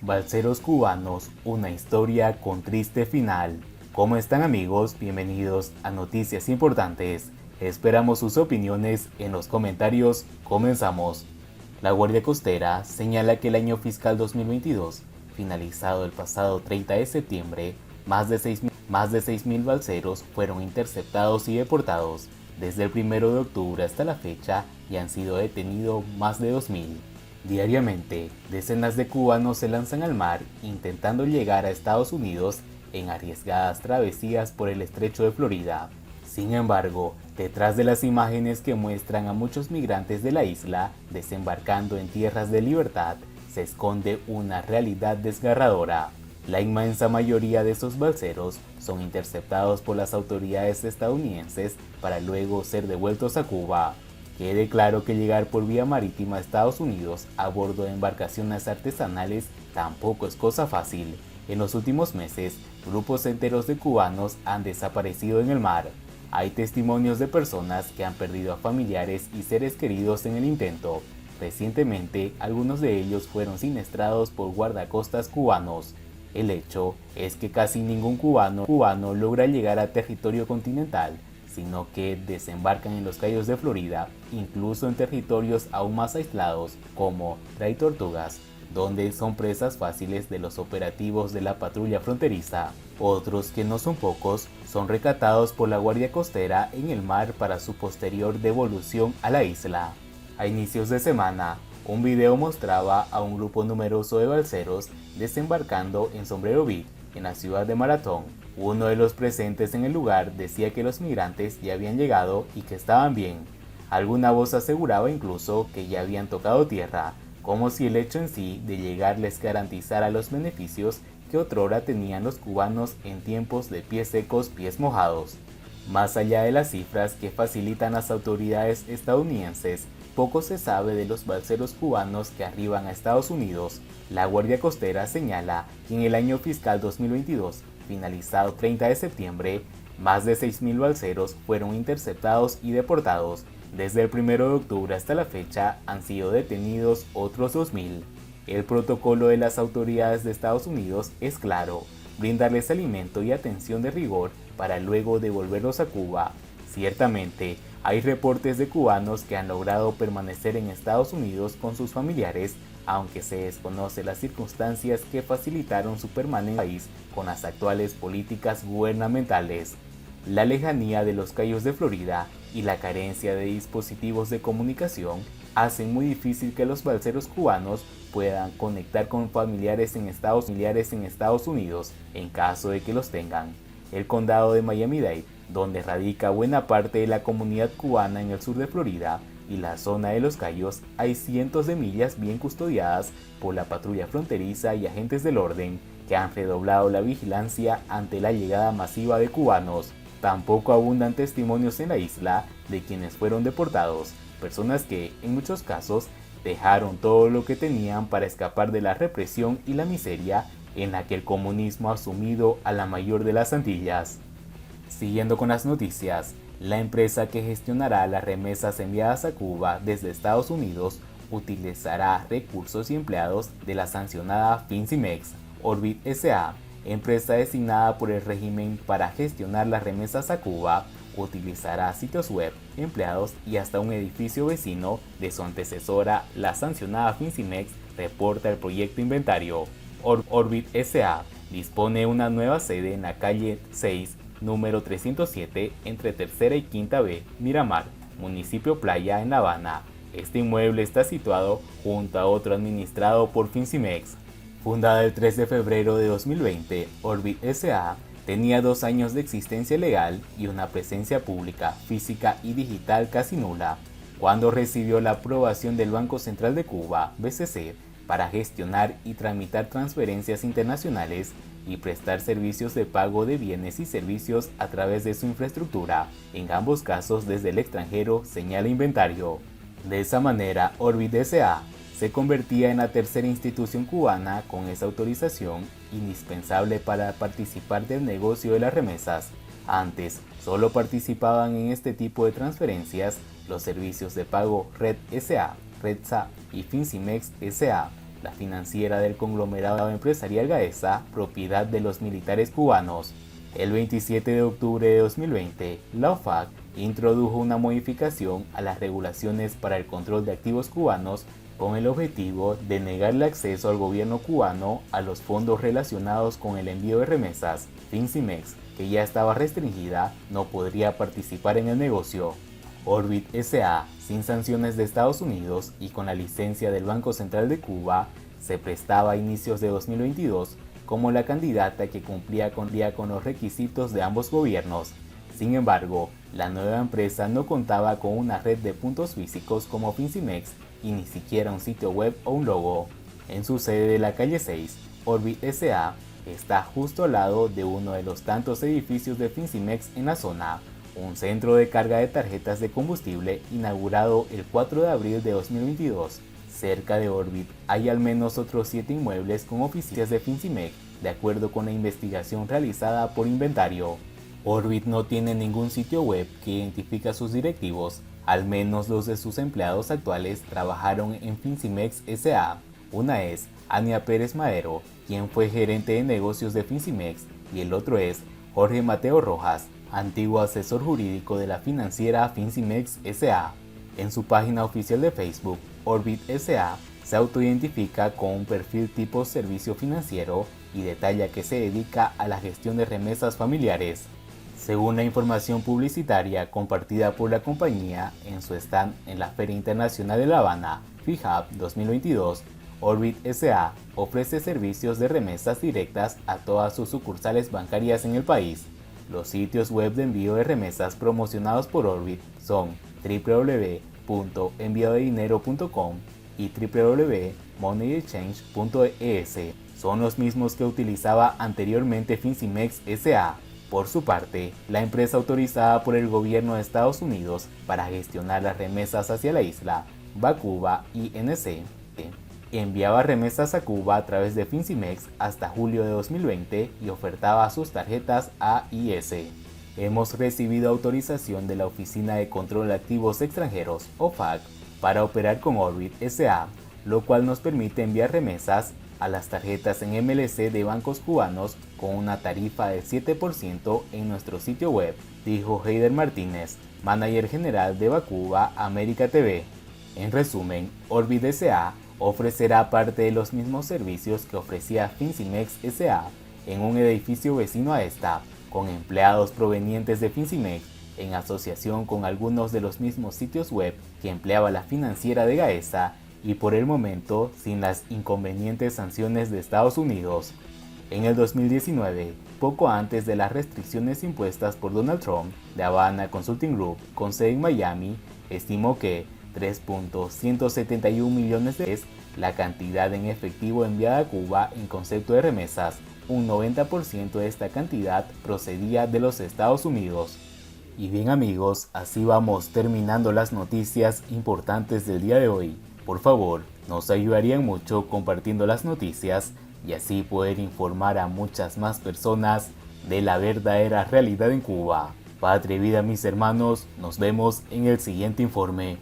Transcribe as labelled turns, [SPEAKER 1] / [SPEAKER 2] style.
[SPEAKER 1] Balseros cubanos, una historia con triste final. ¿Cómo están amigos? Bienvenidos a Noticias Importantes. Esperamos sus opiniones en los comentarios. Comenzamos. La Guardia Costera señala que el año fiscal 2022, finalizado el pasado 30 de septiembre, más de 6.000 balseros fueron interceptados y deportados. Desde el 1 de octubre hasta la fecha y han sido detenidos más de 2.000. Diariamente, decenas de cubanos se lanzan al mar intentando llegar a Estados Unidos en arriesgadas travesías por el estrecho de Florida. Sin embargo, detrás de las imágenes que muestran a muchos migrantes de la isla desembarcando en tierras de libertad, se esconde una realidad desgarradora. La inmensa mayoría de estos balseros son interceptados por las autoridades estadounidenses para luego ser devueltos a Cuba. Quede claro que llegar por vía marítima a Estados Unidos a bordo de embarcaciones artesanales tampoco es cosa fácil. En los últimos meses, grupos enteros de cubanos han desaparecido en el mar. Hay testimonios de personas que han perdido a familiares y seres queridos en el intento. Recientemente, algunos de ellos fueron siniestrados por guardacostas cubanos. El hecho es que casi ningún cubano logra llegar a territorio continental, sino que desembarcan en los cayos de Florida, incluso en territorios aún más aislados como Tray Tortugas, donde son presas fáciles de los operativos de la patrulla fronteriza. Otros, que no son pocos, son rescatados por la Guardia Costera en el mar para su posterior devolución a la isla. A inicios de semana, un video mostraba a un grupo numeroso de balseros desembarcando en Sombrero Beach, en la ciudad de Maratón. Uno de los presentes en el lugar decía que los migrantes ya habían llegado y que estaban bien. Alguna voz aseguraba incluso que ya habían tocado tierra, como si el hecho en sí de llegar les garantizara los beneficios que otrora tenían los cubanos en tiempos de pies secos, pies mojados. Más allá de las cifras que facilitan las autoridades estadounidenses, poco se sabe de los balseros cubanos que arriban a Estados Unidos. La Guardia Costera señala que en el año fiscal 2022, finalizado 30 de septiembre, más de 6.000 balseros fueron interceptados y deportados. Desde el 1 de octubre hasta la fecha han sido detenidos otros 2.000. El protocolo de las autoridades de Estados Unidos es claro: brindarles alimento y atención de rigor para luego devolverlos a Cuba. Ciertamente, hay reportes de cubanos que han logrado permanecer en Estados Unidos con sus familiares, aunque se desconoce las circunstancias que facilitaron su permanencia en el país con las actuales políticas gubernamentales. La lejanía de los cayos de Florida y la carencia de dispositivos de comunicación hacen muy difícil que los balseros cubanos puedan conectar con familiares en Estados Unidos en caso de que los tengan. El condado de Miami-Dade, donde radica buena parte de la comunidad cubana en el sur de Florida, y la zona de los Cayos, hay cientos de millas bien custodiadas por la patrulla fronteriza y agentes del orden que han redoblado la vigilancia ante la llegada masiva de cubanos. Tampoco abundan testimonios en la isla de quienes fueron deportados, personas que, en muchos casos, dejaron todo lo que tenían para escapar de la represión y la miseria en la que el comunismo ha sumido a la mayor de las Antillas. Siguiendo con las noticias, la empresa que gestionará las remesas enviadas a Cuba desde Estados Unidos utilizará recursos y empleados de la sancionada Fincimex. Orbit S.A., empresa designada por el régimen para gestionar las remesas a Cuba, utilizará sitios web, empleados y hasta un edificio vecino de su antecesora, la sancionada Fincimex, reporta el proyecto Inventario. Orbit S.A. dispone una nueva sede en la calle 6, número 307, entre Tercera y Quinta B, Miramar, municipio Playa, en La Habana. Este inmueble está situado junto a otro administrado por Fincimex. Fundada el 3 de febrero de 2020, Orbit S.A. tenía 2 años de existencia legal y una presencia pública, física y digital casi nula, cuando recibió la aprobación del Banco Central de Cuba, BCC, para gestionar y tramitar transferencias internacionales y prestar servicios de pago de bienes y servicios a través de su infraestructura, en ambos casos desde el extranjero, señala Inventario. De esa manera, Orbit S.A. se convertía en la tercera institución cubana con esa autorización indispensable para participar del negocio de las remesas. Antes, solo participaban en este tipo de transferencias los servicios de pago Red S.A., Redsa y Fincimex S.A. la financiera del conglomerado empresarial Gaesa, propiedad de los militares cubanos. El 27 de octubre de 2020, la OFAC introdujo una modificación a las regulaciones para el control de activos cubanos con el objetivo de negarle acceso al gobierno cubano a los fondos relacionados con el envío de remesas. Fincimex, que ya estaba restringida, no podría participar en el negocio. Orbit S.A., sin sanciones de Estados Unidos y con la licencia del Banco Central de Cuba, se prestaba a inicios de 2022 como la candidata que cumplía con los requisitos de ambos gobiernos. Sin embargo, la nueva empresa no contaba con una red de puntos físicos como Fincimex y ni siquiera un sitio web o un logo. En su sede de la calle 6, Orbit S.A. está justo al lado de uno de los tantos edificios de Fincimex en la zona, un centro de carga de tarjetas de combustible inaugurado el 4 de abril de 2022. Cerca de Orbit hay al menos otros 7 inmuebles con oficinas de Fincimex, de acuerdo con la investigación realizada por Inventario. Orbit no tiene ningún sitio web que identifique a sus directivos, al menos los de sus empleados actuales trabajaron en Fincimex S.A. Una es Ania Pérez Madero, quien fue gerente de negocios de Fincimex, y el otro es Jorge Mateo Rojas, antiguo asesor jurídico de la financiera Fincimex S.A. En su página oficial de Facebook, Orbit S.A. se autoidentifica con un perfil tipo servicio financiero y detalla que se dedica a la gestión de remesas familiares. Según la información publicitaria compartida por la compañía en su stand en la Feria Internacional de La Habana, FIHAB 2022, Orbit S.A. ofrece servicios de remesas directas a todas sus sucursales bancarias en el país. Los sitios web de envío de remesas promocionados por Orbit son www.enviodedinero.com y www.moneyexchange.es. Son los mismos que utilizaba anteriormente Fincimex S.A. Por su parte, la empresa autorizada por el gobierno de Estados Unidos para gestionar las remesas hacia la isla, Bacuba Inc., enviaba remesas a Cuba a través de Fincimex hasta julio de 2020 y ofertaba sus tarjetas AIS. Hemos recibido autorización de la Oficina de Control de Activos Extranjeros, OFAC, para operar con Orbit S.A., lo cual nos permite enviar remesas a las tarjetas en MLC de bancos cubanos con una tarifa del 7% en nuestro sitio web, dijo Heider Martínez, manager general de Bacuba América TV. En resumen, Orbit S.A. ofrecerá parte de los mismos servicios que ofrecía Fincimex S.A. en un edificio vecino a esta, con empleados provenientes de Fincimex, en asociación con algunos de los mismos sitios web que empleaba la financiera de Gaesa y por el momento sin las inconvenientes sanciones de Estados Unidos. En el 2019, poco antes de las restricciones impuestas por Donald Trump, The Havana Consulting Group, con sede en Miami, estimó que 3.171 millones de es la cantidad en efectivo enviada a Cuba en concepto de remesas. Un 90% de esta cantidad procedía de los Estados Unidos. Y bien amigos, así vamos terminando las noticias importantes del día de hoy. Por favor, nos ayudarían mucho compartiendo las noticias y así poder informar a muchas más personas de la verdadera realidad en Cuba. Patria y vida mis hermanos, nos vemos en el siguiente informe.